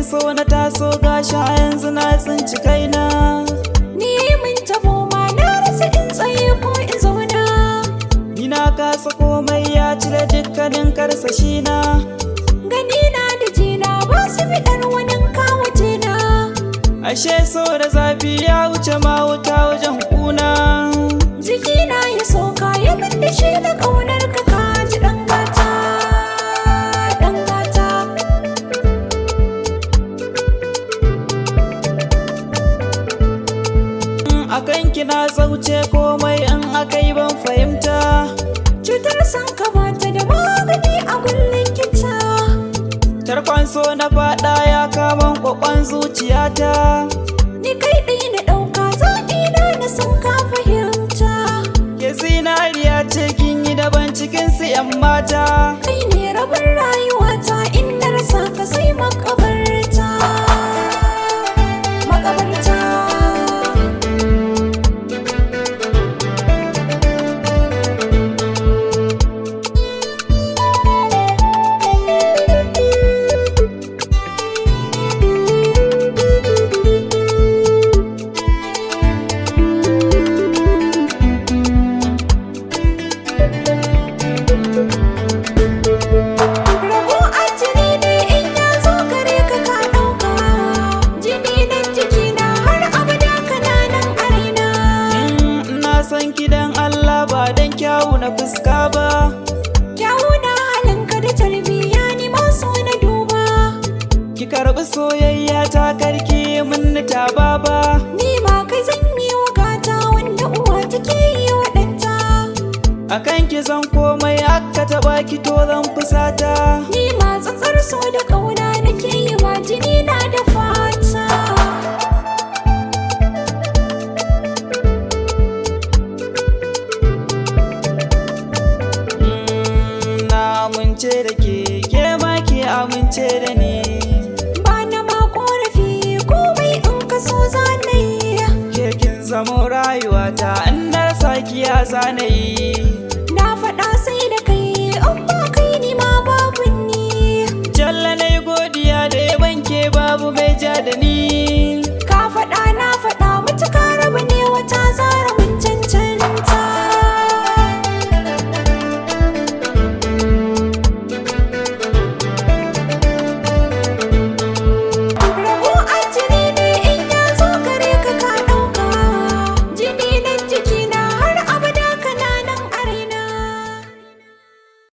so na taso gashi a yanzu na tsinci kaina. Ni min tabo ma na rasa in tsaye ko in zauna. Ni na kasa komai ya cire dukkanin karsashi na. Gani na da jina ba su fiɗar wani kawo jina. Ashe so da zafi ya wuce ma wuta wajen kuna. Jikina ya sauka ya min da shi da ƙaunar ka kaji ɗan gata, ɗan gata. A kanki na zauce komai in akai ban fahimta. Cutar san ka bata da magani a gun likita. Tarkon so na faɗa ya kaman kwakwan zuciyata. Ni kai ɗai na ɗauka zaɓi na san ka fahimta. Ke zinariya ce kin yi daban cikin su 'yan mata. Kai ne rabin rayuwata in na rasa ka sai makabarta, makabarta. San kidan Allah ba dan kyawu na fuska ba. Kyawu na halinka da tarbiyya ni ma so na duba. Ki karɓi soyayya ta karki mun ta baba. Ni ma kai zan yi wa gata wanda uwa take yi wa ɗanta. Akan ki zan komai aka taɓa ki to zan fusata. Ni ma tsantsar so da ƙauna nake yi wa jini na da fata. Amince da ke ma ke amince da ni. Ba na ma korafi komai in ka so zanayi. Ke kin zamo rayuwata in na rasa ki ya zanayi.